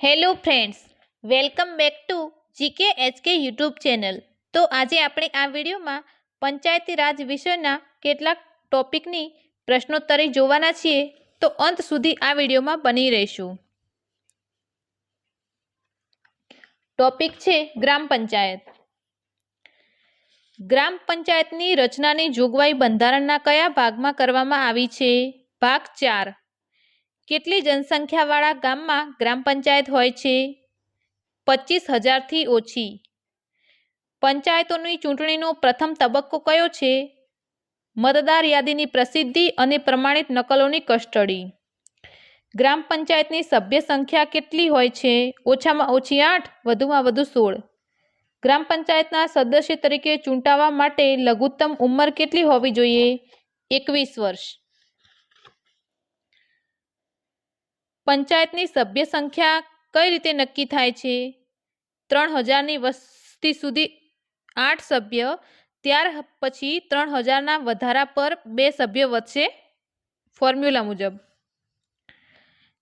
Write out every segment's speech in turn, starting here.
Hello friends, welcome back to GK HK YouTube channel. તો આજે આપણે આ વિડીયોમાં પંચાયતી રાજ વિષયના કેટલાક ટોપિકની પ્રશ્નોત્તરી જોવાના છીએ, તો અંત સુધી આ વિડીયોમાં બની રહેશું। ટોપિક છે ગ્રામ પંચાયત। ગ્રામ પંચાયતની રચનાની જોગવાઈ બંધારણના કયા ભાગમાં કરવામાં આવી છે? ભાગ 4। કેટલી જનસંખ્યાવાળા ગામમાં ગ્રામ પંચાયત હોય છે? 25,000થી ઓછી। પંચાયતોની ચૂંટણીનો પ્રથમ તબક્કો કયો છે? મતદાર યાદીની પ્રસિદ્ધિ અને પ્રમાણિત નકલોની કસ્ટડી। ગ્રામ પંચાયતની સભ્ય સંખ્યા કેટલી હોય છે? ઓછામાં ઓછી 8, વધુમાં વધુ 16। ગ્રામ પંચાયતના સદસ્ય તરીકે ચૂંટાવા માટે લઘુત્તમ ઉંમર કેટલી હોવી જોઈએ? 21 વર્ષ। પંચાયતની સભ્ય સંખ્યા કઈ રીતે નક્કી થાય છે? 3,000ની વસ્તી સુધી 8 સભ્ય, ત્યાર પછી 3,000ના વધારા પર 2 સભ્ય વધશે ફોર્મ્યુલા મુજબ।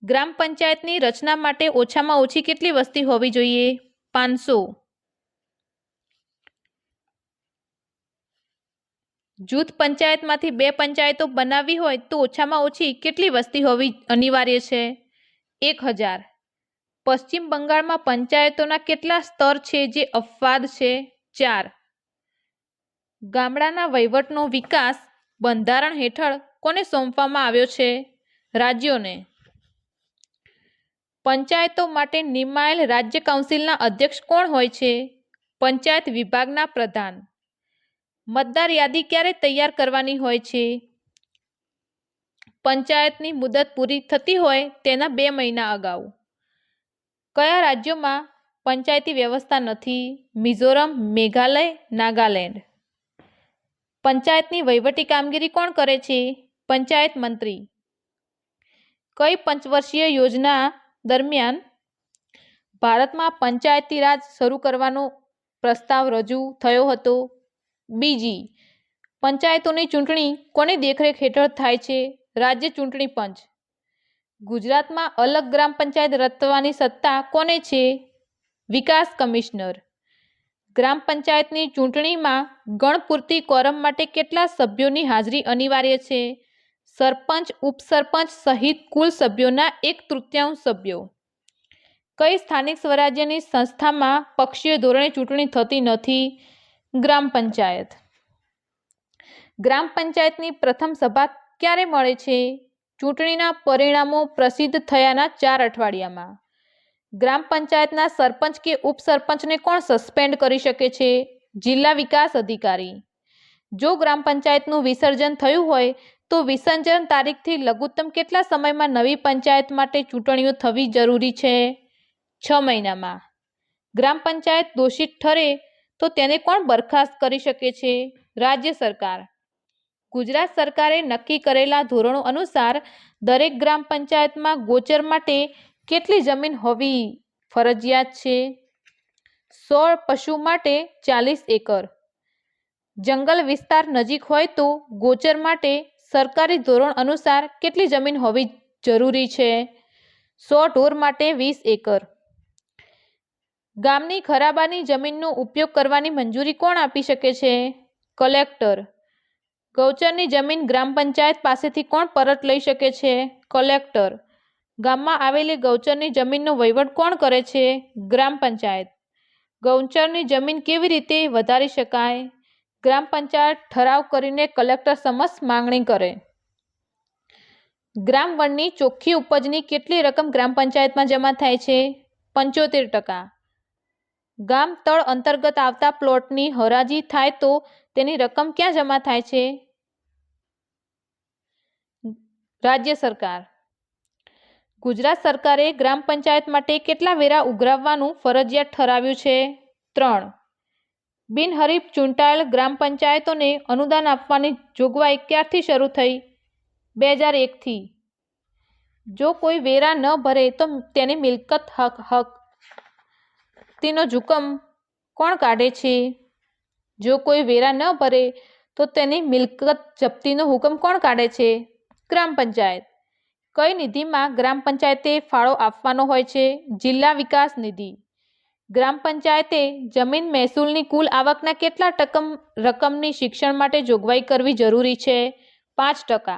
ગ્રામ પંચાયતની રચના માટે ઓછામાં ઓછી કેટલી વસ્તી હોવી જોઈએ? 500। જૂથ પંચાયતમાંથી 2 પંચાયતો બનાવવી હોય તો ઓછામાં ઓછી કેટલી વસ્તી હોવી અનિવાર્ય છે? 1,000। પશ્ચિમ બંગાળમાં પંચાયતોના કેટલા સ્તર છે જે અપવાદ છે? 4। ગામડાના વહીવટનો વિકાસ બંધારણ હેઠળ કોને સોંપવામાં આવ્યો છે? રાજ્યોને। પંચાયતો માટે નિમાયેલ રાજ્ય કાઉન્સિલના અધ્યક્ષ કોણ હોય છે? પંચાયત વિભાગના પ્રધાન। મતદાર યાદી ક્યારે તૈયાર કરવાની હોય છે? પંચાયતની મુદત પૂરી થતી હોય તેના 2 મહિના અગાઉ। કયા રાજ્યોમાં પંચાયતી વ્યવસ્થા નથી? મિઝોરમ, મેઘાલય, નાગાલેન્ડ। પંચાયતની વહીવટી કામગીરી કોણ કરે છે? પંચાયત મંત્રી। કઈ પંચવર્ષીય યોજના દરમિયાન ભારતમાં પંચાયતી રાજ શરૂ કરવાનો પ્રસ્તાવ રજૂ થયો હતો? બીજી। પંચાયતોની ચૂંટણી કોની દેખરેખ હેઠળ થાય છે? રાજ્ય ચૂંટણી પંચ। ગુજરાતમાં અલગ ગ્રામ પંચાયત રચવાની સત્તા કોને છે? વિકાસ કમિશનર। ગ્રામ પંચાયતની ચૂંટણીમાં ગણપૂર્તિ કોરમ માટે કેટલા સભ્યોની હાજરી અનિવાર્ય છે? સરપંચ, ઉપસરપંચ સહિત કુલ સભ્યોના 1/3 સભ્યો। કઈ સ્થાનિક સ્વરાજ્યની સંસ્થામાં પક્ષીય ધોરણે ચૂંટણી થતી નથી? ગ્રામ પંચાયત। ગ્રામ પંચાયતની પ્રથમ સભા ક્યારે મળે છે? ચૂંટણીના પરિણામો પ્રસિદ્ધ થયાના 4 અઠવાડિયામાં। ગ્રામ પંચાયતના સરપંચ કે ઉપસરપંચને કોણ સસ્પેન્ડ કરી શકે છે? જિલ્લા વિકાસ અધિકારી। જો ગ્રામ પંચાયતનું વિસર્જન થયું હોય તો વિસર્જન તારીખથી લઘુત્તમ કેટલા સમયમાં નવી પંચાયત માટે ચૂંટણીઓ થવી જરૂરી છે? 6 મહિનામાં। ગ્રામ પંચાયત દોષિત ઠરે તો તેને કોણ બરખાસ્ત કરી શકે છે? રાજ્ય સરકાર। ગુજરાત સરકારે નક્કી કરેલા ધોરણો અનુસાર દરેક ગ્રામ પંચાયતમાં ગોચર માટે કેટલી જમીન હોવી ફરજિયાત છે? 100 પશુ માટે 40 એકર। જંગલ વિસ્તાર નજીક હોય તો ગોચર માટે સરકારી ધોરણ અનુસાર કેટલી જમીન હોવી જરૂરી છે? 100 ઢોર માટે 20 એકર। ગામની ખરાબાની જમીનનો ઉપયોગ કરવાની મંજૂરી કોણ આપી શકે છે? કલેક્ટર। ગૌચરની જમીન ગ્રામ પંચાયત પાસેથી કોણ પરત લઈ શકે છે? કલેક્ટર। ગામમાં આવેલી ગૌચરની જમીનનો વહીવટ કોણ કરે છે? ગ્રામ પંચાયત। ગૌચરની જમીન કેવી રીતે વધારી શકાય? ગ્રામ પંચાયત ઠરાવ કરીને કલેક્ટર સમક્ષ માંગણી કરે। ગ્રામ વનની ચોખ્ખી ઉપજની કેટલી રકમ ગ્રામ પંચાયતમાં જમા થાય છે? 75%। ગામ તળ અંતર્ગત આવતા પ્લોટની હરાજી થાય તો તેની રકમ ક્યાં જમા થાય છે? રાજ્ય સરકાર। ગુજરાત સરકારે ગ્રામ પંચાયત માટે કેટલા વેરા ઉઘરાવવાનું ફરજિયાત ઠરાવ્યું છે? 3। બિનહરીફ ચૂંટાયેલ ગ્રામ પંચાયતોને અનુદાન આપવાની જોગવાઈ ક્યારથી શરૂ થઈ? 2001થી। જો કોઈ વેરા ન ભરે તો તેની મિલકત હકતીનો હુકમ કોણ કાઢે છે? જો કોઈ વેરા ન ભરે તો તેની મિલકત જપ્તીનો હુકમ કોણ કાઢે છે? ગ્રામ પંચાયત। કઈ નિધિમાં ગ્રામ પંચાયતે ફાળો આપવાનો હોય છે? જિલ્લા વિકાસ નિધિ. ગ્રામ પંચાયતે જમીન મહેસૂલની કુલ આવકના કેટલા રકમની શિક્ષણ માટે જોગવાઈ કરવી જરૂરી છે? 5%.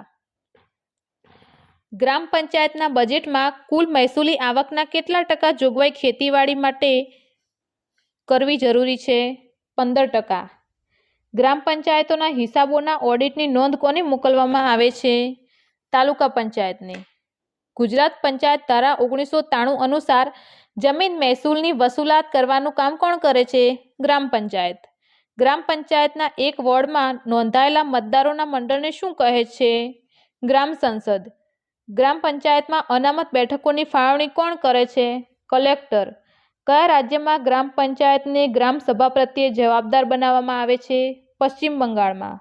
ગ્રામ પંચાયતના બજેટમાં કુલ મહેસૂલી આવકના કેટલા ટકા જોગવાઈ ખેતીવાડી માટે કરવી જરૂરી છે? 15%. ગ્રામ પંચાયતોના હિસાબોના ઓડિટની નોંધ કોને મોકલવામાં આવે છે? તાલુકા પંચાયતને. ગુજરાત પંચાયત ધારા 1993 અનુસાર જમીન મહેસૂલની વસૂલાત કરવાનું કામ કોણ કરે છે? ગ્રામ પંચાયત. ગ્રામ પંચાયતના એક વોર્ડમાં નોંધાયેલા મતદારોના મંડળને શું કહે છે? ગ્રામ સંસદ. ગ્રામ પંચાયતમાં અનામત બેઠકોની ફાળવણી કોણ કરે છે? કલેક્ટર. કયા રાજ્યમાં ગ્રામ પંચાયતને ગ્રામ સભા પ્રત્યે જવાબદાર બનાવવામાં આવે છે? પશ્ચિમ બંગાળમાં.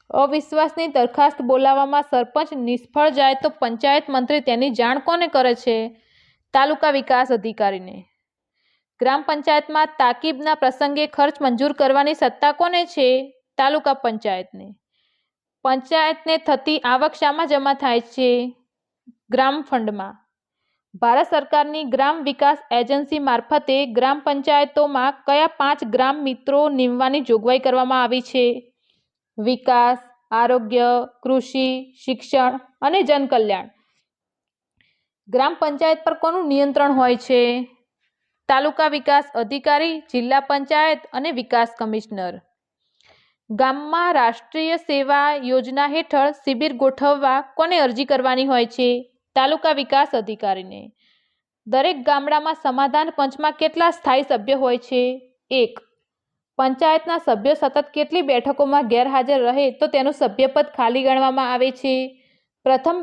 અવિશ્વાસની દરખાસ્ત બોલાવવામાં સરપંચ નિષ્ફળ જાય તો પંચાયત મંત્રી તેની જાણ કોને કરે છે? તાલુકા વિકાસ અધિકારીને. ગ્રામ પંચાયતમાં તાકીદના પ્રસંગે ખર્ચ મંજૂર કરવાની સત્તા કોને છે? તાલુકા પંચાયતને. પંચાયતને થતી આવક શામાં જમા થાય છે? ગ્રામ ફંડમાં. ભારત સરકારની ગ્રામ વિકાસ એજન્સી મારફતે ગ્રામ પંચાયતોમાં કયા 5 ગ્રામ મિત્રો નીમવાની જોગવાઈ કરવામાં આવી છે? વિકાસ, આરોગ્ય, કૃષિ, શિક્ષણ અને જનકલ્યાણ. ગ્રામ પંચાયત પર કોનું નિયંત્રણ હોય છે? તાલુકા વિકાસ અધિકારી, જિલ્લા પંચાયત અને વિકાસ કમિશનર. ગામમાં રાષ્ટ્રીય સેવા યોજના હેઠળ શિબિર ગોઠવવા કોને અરજી કરવાની હોય છે? તાલુકા વિકાસ અધિકારીને. દરેક ગામડામાં સમાધાન પંચમાં કેટલા સ્થાયી સભ્ય હોય છે? 1. પંચાયતના સભ્યો સતત કેટલી બેઠકોમાં ગેરહાજર રહે તો તેનું સભ્યપદ ખાલી ગણવામાં આવે છે? પ્રથમ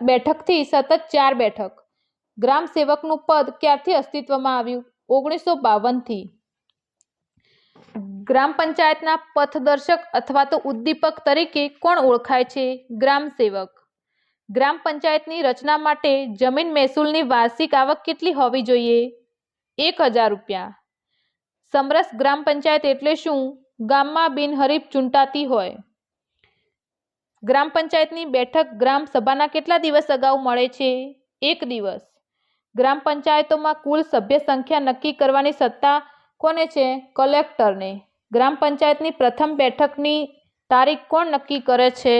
બેઠકથી સતત 4 બેઠક. ગ્રામ સેવકનું પદ ક્યારથી અસ્તિત્વમાં આવ્યું? 1952થી. ગ્રામ પંચાયતના પથદર્શક અથવા તો ઉદ્દીપક તરીકે કોણ ઓળખાય છે? ગ્રામ સેવક. ગ્રામ પંચાયતની રચના માટે જમીન મહેસૂલની વાર્ષિક આવક કેટલી હોવી જોઈએ? 1000 રૂપિયા. સમરસ ગ્રામ પંચાયત એટલે શું? ગામમાં બિનહરીફ ચૂંટાતી હોય. ગ્રામ પંચાયતની બેઠક ગ્રામ સભાના કેટલા દિવસ અગાઉ મળે છે? 1 દિવસ. ગ્રામ પંચાયતોમાં કુલ સભ્ય સંખ્યા નક્કી કરવાની સત્તા કોને છે? કલેક્ટરને. ગ્રામ પંચાયતની પ્રથમ બેઠકની તારીખ કોણ નક્કી કરે છે?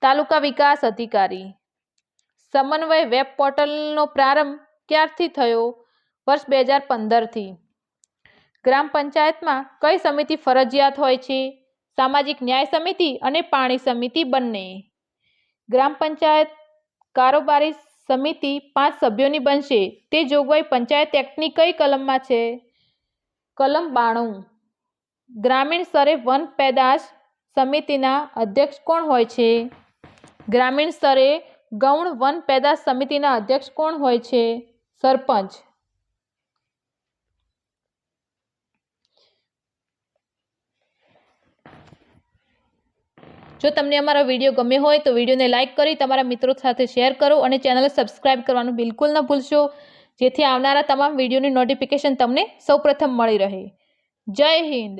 તાલુકા વિકાસ અધિકારી. સમન્વય વેબ પોર્ટલનો પ્રારંભ ક્યારથી થયો? વર્ષ 2015થી. ગ્રામ પંચાયતમાં કઈ સમિતિ ફરજિયાત હોય છે? સામાજિક ન્યાય સમિતિ અને પાણી સમિતિ બંને. ગ્રામ પંચાયત કારોબારી સમિતિ 5 સભ્યોની બનશે તે જોગવાઈ પંચાયત એક્ટની કઈ કલમમાં છે? કલમ 92. ગ્રામીણ સ્તરે વન પેદાશ સમિતિના અધ્યક્ષ કોણ હોય છે? ગ્રામીણ સ્તરે ગૌણ વન પેદાશ સમિતિના અધ્યક્ષ કોણ હોય છે? સરપંચ. જો તમને અમારો વિડીયો ગમ્યો હોય તો વિડીયોને લાઇક કરી તમારા મિત્રો સાથે શેર કરો અને ચેનલને સબસ્ક્રાઇબ કરવાનું બિલકુલ ન ભૂલશો, જેથી આવનારા તમામ વિડીયોની નોટિફિકેશન તમને સૌપ્રથમ મળી રહે. જય હિન્દ.